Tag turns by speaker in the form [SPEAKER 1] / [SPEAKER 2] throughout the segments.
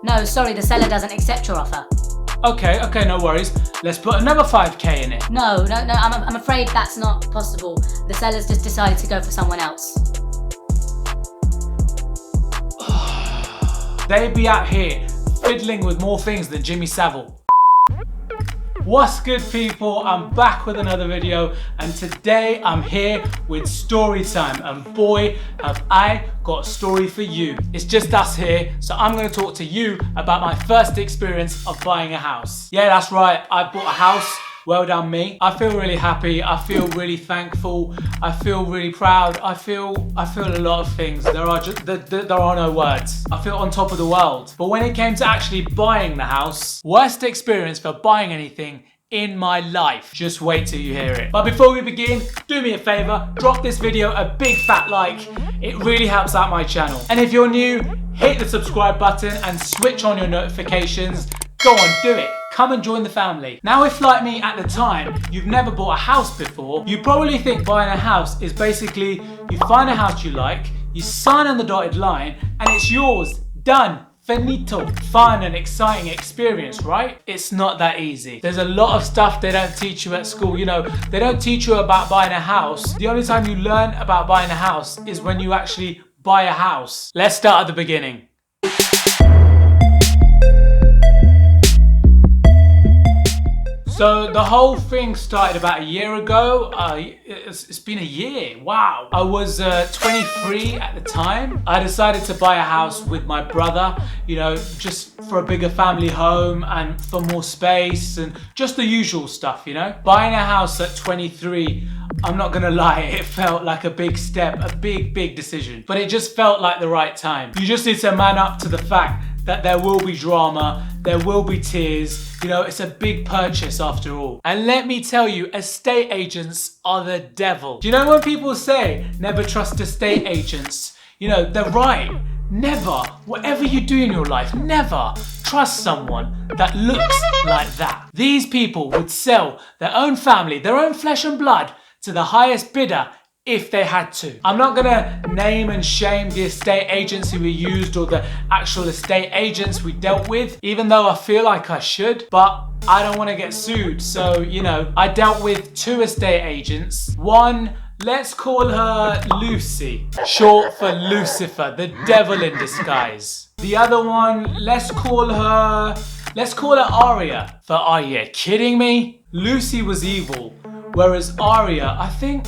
[SPEAKER 1] No, sorry, the seller doesn't accept your offer.
[SPEAKER 2] Okay, no worries. Let's put another 5k in it.
[SPEAKER 1] No, I'm afraid that's not possible. The seller's just decided to go for someone else.
[SPEAKER 2] They be out here fiddling with more things than Jimmy Savile. What's good, people? I'm back with another video, and today I'm here with story time, and boy have I got a story for you. It's just us here, so I'm going to talk to you about my first experience of buying a house. Yeah, that's right, I bought a house. Well done me. I feel really happy, I feel really thankful, I feel really proud, I feel a lot of things. There are no words. I feel on top of the world. But when it came to actually buying the house, worst experience for buying anything in my life. Just wait till you hear it. But before we begin, do me a favor, drop this video a big fat like. It really helps out my channel. And if you're new, hit the subscribe button and switch on your notifications. Go on, do it. Come and join the family. Now, if like me at the time, you've never bought a house before, you probably think buying a house is basically you find a house you like, you sign on the dotted line, and it's yours. Done. Finito. Fun and exciting experience, right? It's not that easy. There's a lot of stuff they don't teach you at school. You know, they don't teach you about buying a house. The only time you learn about buying a house is when you actually buy a house. Let's start at the beginning. So the whole thing started about a year ago. It's been a year, wow. I was 23 at the time. I decided to buy a house with my brother, you know, just for a bigger family home and for more space and just the usual stuff, you know. Buying a house at 23, I'm not gonna lie, it felt like a big step, a big decision. But it just felt like the right time. You just need to man up to the fact that there will be drama, there will be tears, you know, it's a big purchase after all. And let me tell you, estate agents are the devil. Do you know when people say, never trust estate agents? You know, they're right. Never, whatever you do in your life, never trust someone that looks like that. These people would sell their own family, their own flesh and blood to the highest bidder if they had to. I'm not gonna name and shame the estate agency we used or the actual estate agents we dealt with, even though I feel like I should, but I don't wanna get sued. So, you know, I dealt with 2 estate agents. One, let's call her Lucy, short for Lucifer, the devil in disguise. The other one, let's call her Aria, for are you kidding me? Lucy was evil, whereas Aria, I think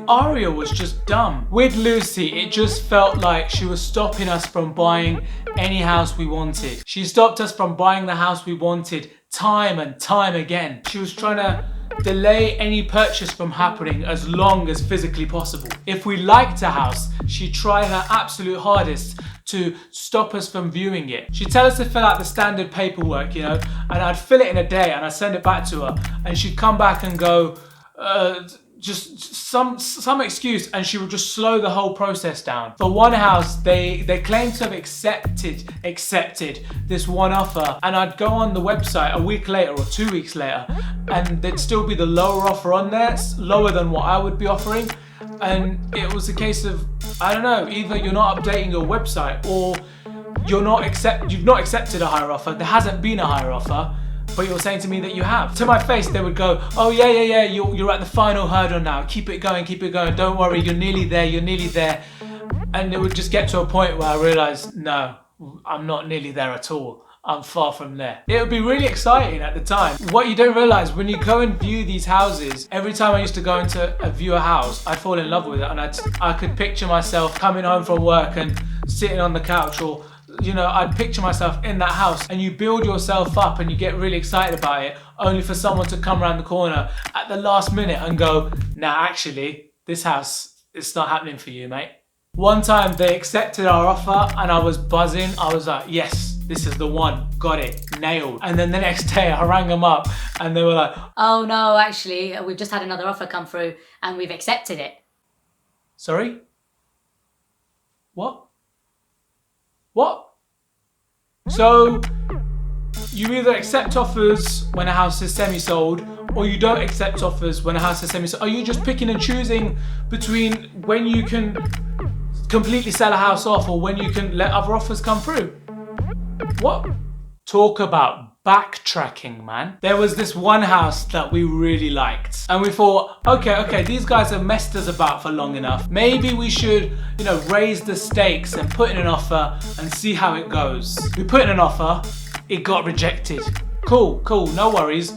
[SPEAKER 2] Aria was just dumb. With Lucy, it just felt like she was stopping us from buying any house we wanted. She stopped us from buying the house we wanted time and time again. She was trying to delay any purchase from happening as long as physically possible. If we liked a house, she'd try her absolute hardest to stop us from viewing it. She'd tell us to fill out the standard paperwork, you know, and I'd fill it in a day and I'd send it back to her, and she'd come back and go, just some excuse, and she would just slow the whole process down. For one house, they claimed to have accepted this one offer, and I'd go on the website a week later or 2 weeks later, and there'd still be the lower offer on there, lower than what I would be offering. And it was a case of, I don't know, either you're not updating your website or you've not accepted a higher offer. There hasn't been a higher offer, but you're saying to me that you have. To my face, they would go, oh yeah, you're at the final hurdle now. Keep it going, don't worry, you're nearly there. And it would just get to a point where I realized, no, I'm not nearly there at all. I'm far from there. It would be really exciting at the time. What you don't realize, when you go and view these houses, every time I used to go into view a house, I'd fall in love with it, and I could picture myself coming home from work and sitting on the couch, or you know, I'd picture myself in that house, and you build yourself up and you get really excited about it, only for someone to come around the corner at the last minute and go, nah, actually, this house, it's not happening for you, mate. One time they accepted our offer and I was buzzing. I was like, yes, this is the one, got it, nailed. And then the next day I rang them up and they were like,
[SPEAKER 1] oh no, actually, we've just had another offer come through and we've accepted it.
[SPEAKER 2] Sorry? What? So you either accept offers when a house is semi-sold, or you don't accept offers when a house is semi-sold. Are you just picking and choosing between when you can completely sell a house off or when you can let other offers come through? What? Talk about backtracking, man. There was this one house that we really liked. And we thought, okay, these guys have messed us about for long enough. Maybe we should, raise the stakes and put in an offer and see how it goes. We put in an offer, it got rejected. Cool, no worries.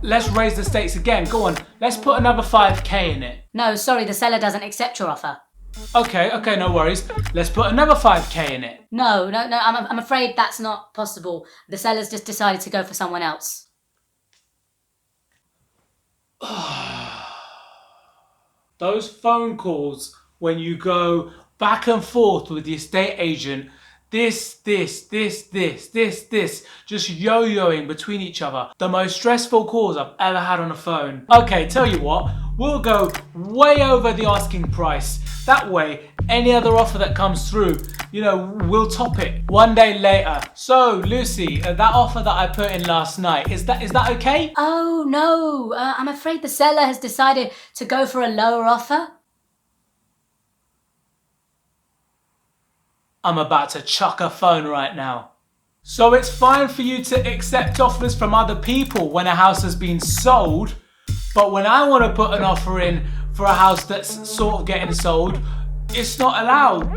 [SPEAKER 2] Let's raise the stakes again. Go on, let's put another 5k in it.
[SPEAKER 1] No, sorry, the seller doesn't accept your offer.
[SPEAKER 2] Okay, no worries. Let's put another 5k in it.
[SPEAKER 1] No, I'm afraid that's not possible. The seller's just decided to go for someone else.
[SPEAKER 2] Those phone calls when you go back and forth with the estate agent, this, just yo-yoing between each other. The most stressful calls I've ever had on the phone. Okay, tell you what, we'll go way over the asking price. That way, any other offer that comes through, we'll top it. One day later, so Lucy, that offer that I put in last night, is that okay?
[SPEAKER 1] Oh no, I'm afraid the seller has decided to go for a lower offer.
[SPEAKER 2] I'm about to chuck a phone right now. So it's fine for you to accept offers from other people when a house has been sold, but when I want to put an offer in for a house that's sort of getting sold, it's not allowed.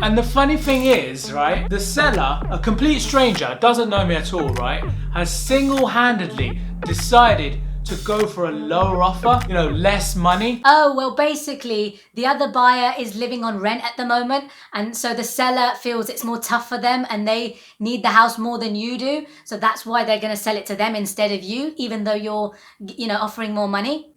[SPEAKER 2] And the funny thing is, right, the seller, a complete stranger, doesn't know me at all, right, has single-handedly decided to go for a lower offer, less money.
[SPEAKER 1] Oh, well, basically, the other buyer is living on rent at the moment, and so the seller feels it's more tough for them and they need the house more than you do. So that's why they're going to sell it to them instead of you, even though you're, offering more money.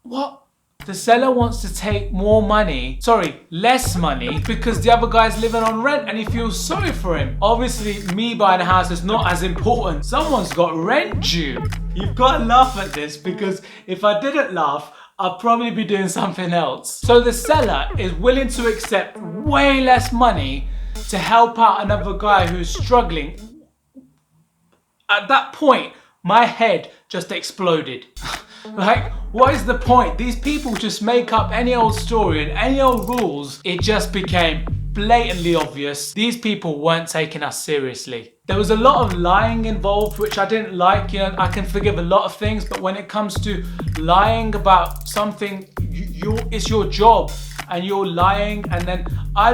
[SPEAKER 2] What? The seller wants to take less money, because the other guy's living on rent and he feels sorry for him. Obviously, me buying a house is not as important. Someone's got rent due. You've got to laugh at this, because if I didn't laugh, I'd probably be doing something else. So the seller is willing to accept way less money to help out another guy who's struggling. At that point, my head just exploded. Like, what is the point? These people just make up any old story and any old rules. It just became blatantly obvious these people weren't taking us seriously. There was a lot of lying involved, which I didn't like. I can forgive a lot of things, but when it comes to lying about something, it's your job and you're lying. And then I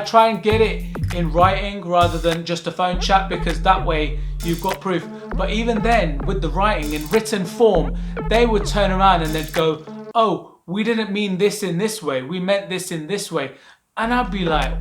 [SPEAKER 2] try and get it in writing rather than just a phone chat, because that way you've got proof. But even then, with the writing in written form, they would turn around and they'd go, oh, we didn't mean this in this way, we meant this in this way. And I'd be like,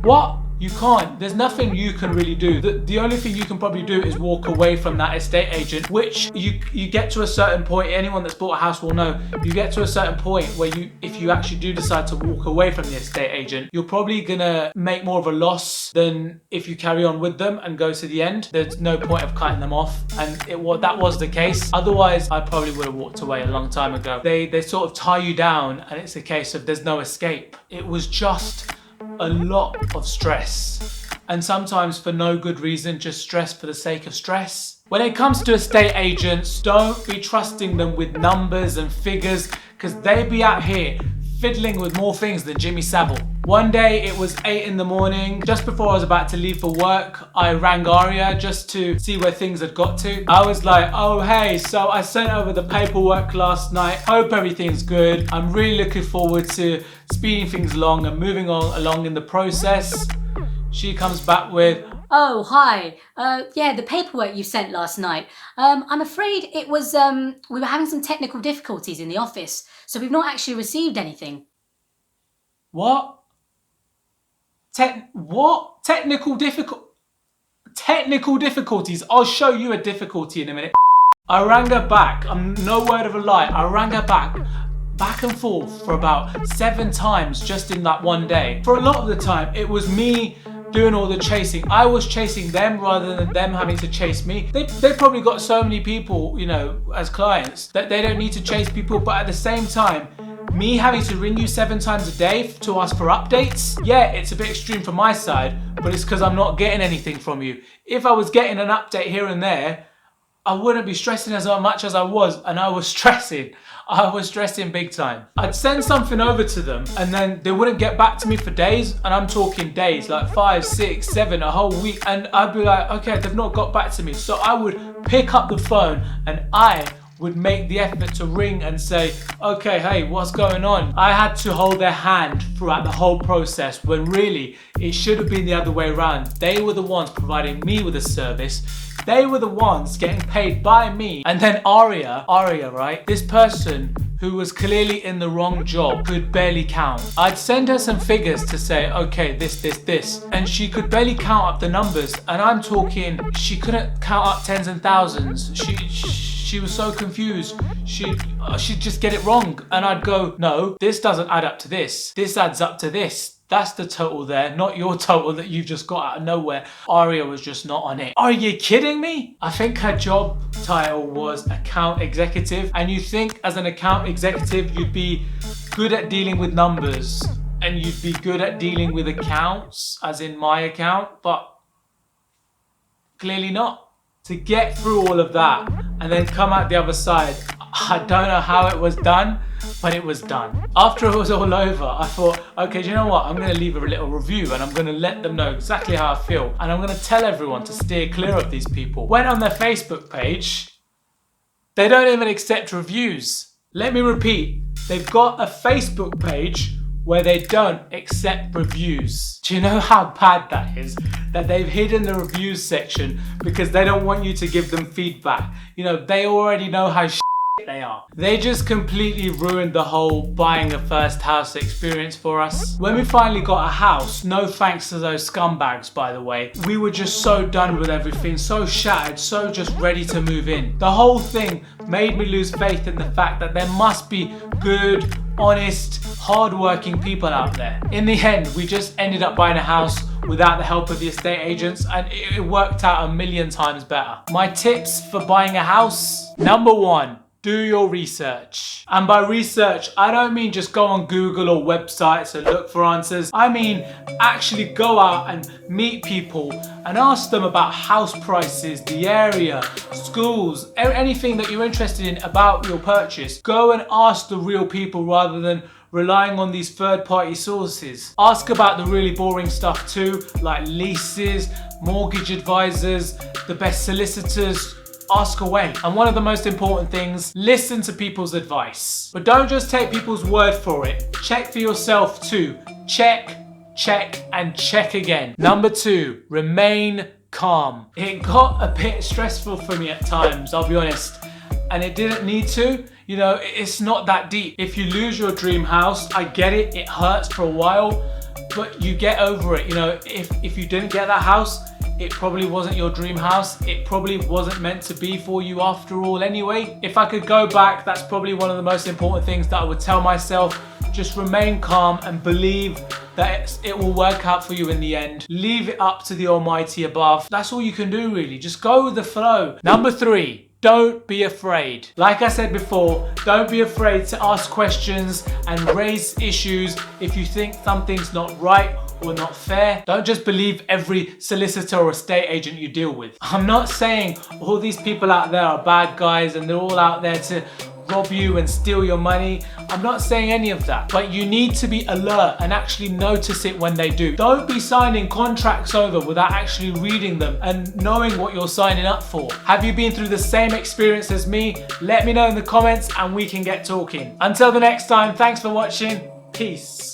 [SPEAKER 2] what? You can't. There's nothing you can really do. The only thing you can probably do is walk away from that estate agent, which you get to a certain point. Anyone that's bought a house will know. You get to a certain point where if you actually do decide to walk away from the estate agent, you're probably gonna make more of a loss than if you carry on with them and go to the end. There's no point of cutting them off, and that was the case. Otherwise, I probably would have walked away a long time ago. They sort of tie you down, and it's a case of there's no escape. It was just a lot of stress, and sometimes for no good reason, just stress for the sake of stress. When it comes to estate agents, don't be trusting them with numbers and figures, because they be out here fiddling with more things than Jimmy Savile. One day it was 8 in the morning, just before I was about to leave for work, I rang Aria just to see where things had got to. I was like, oh hey, so I sent over the paperwork last night, hope everything's good. I'm really looking forward to speeding things along and moving along in the process. She comes back with,
[SPEAKER 1] oh, hi. Yeah, the paperwork you sent last night. I'm afraid it was, we were having some technical difficulties in the office, so we've not actually received anything.
[SPEAKER 2] What? Technical difficulties? I'll show you a difficulty in a minute. I rang her back. I'm no word of a lie. I rang her back and forth for about 7 times just in that one day. For a lot of the time, it was me doing all the chasing. I was chasing them rather than them having to chase me. They probably got so many people, as clients that they don't need to chase people, but at the same time, me having to ring you 7 times a day to ask for updates, yeah, it's a bit extreme from my side, but it's because I'm not getting anything from you. If I was getting an update here and there, I wouldn't be stressing as much as I was, and I was stressing. I was stressing big time. I'd send something over to them and then they wouldn't get back to me for days, and I'm talking days, like 5, 6, 7, a whole week, and I'd be like, okay, they've not got back to me. So I would pick up the phone and I would make the effort to ring and say, okay, hey, what's going on? I had to hold their hand throughout the whole process, when really it should have been the other way around. They were the ones providing me with a service. They were the ones getting paid by me. And then Aria, right? This person who was clearly in the wrong job could barely count. I'd send her some figures to say, okay, this. And she could barely count up the numbers. And I'm talking, she couldn't count up tens and thousands. She was so confused. She'd just get it wrong. And I'd go, no, this doesn't add up to this. This adds up to this. That's the total there, not your total that you've just got out of nowhere. Aria was just not on it. Are you kidding me? I think her job title was account executive. And you think as an account executive, you'd be good at dealing with numbers and you'd be good at dealing with accounts, as in my account, but clearly not. To get through all of that and then come out the other side, I don't know how it was done, but it was done. After it was all over, I thought, okay, do you know what? I'm gonna leave a little review and I'm gonna let them know exactly how I feel. And I'm gonna tell everyone to steer clear of these people. Went on their Facebook page, they don't even accept reviews. Let me repeat, they've got a Facebook page where they don't accept reviews. Do you know how bad that is? That they've hidden the reviews section because they don't want you to give them feedback. You know, they already know how they are. They just completely ruined the whole buying a first house experience for us. When we finally got a house, no thanks to those scumbags, by the way, we were just so done with everything, so shattered, so just ready to move in. The whole thing made me lose faith in the fact that there must be good, honest, hard-working people out there. In the end, we just ended up buying a house without the help of the estate agents, and it worked out 1,000,000 times better. My tips for buying a house: number 1, do your research. And by research, I don't mean just go on Google or websites and look for answers. I mean actually go out and meet people and ask them about house prices, the area, schools, anything that you're interested in about your purchase. Go and ask the real people rather than relying on these third-party sources. Ask about the really boring stuff too, like leases, mortgage advisors, the best solicitors. Ask away. And one of the most important things, listen to people's advice. But don't just take people's word for it. Check for yourself too. Check, and check again. Number 2, remain calm. It got a bit stressful for me at times, I'll be honest. And it didn't need to. You know, it's not that deep. If you lose your dream house, I get it. It hurts for a while, but you get over it. You know, if you didn't get that house, it probably wasn't your dream house. It probably wasn't meant to be for you after all anyway. If I could go back, that's probably one of the most important things that I would tell myself. Just remain calm and believe that it will work out for you in the end. Leave it up to the Almighty above. That's all you can do really. Just go with the flow. Number 3. Don't be afraid. Like I said before, don't be afraid to ask questions and raise issues if you think something's not right or not fair. Don't just believe every solicitor or estate agent you deal with. I'm not saying all these people out there are bad guys and they're all out there to rob you and steal your money. I'm not saying any of that, but you need to be alert and actually notice it when they do. Don't be signing contracts over without actually reading them and knowing what you're signing up for. Have you been through the same experience as me? Let me know in the comments and we can get talking. Until the next time, thanks for watching. Peace.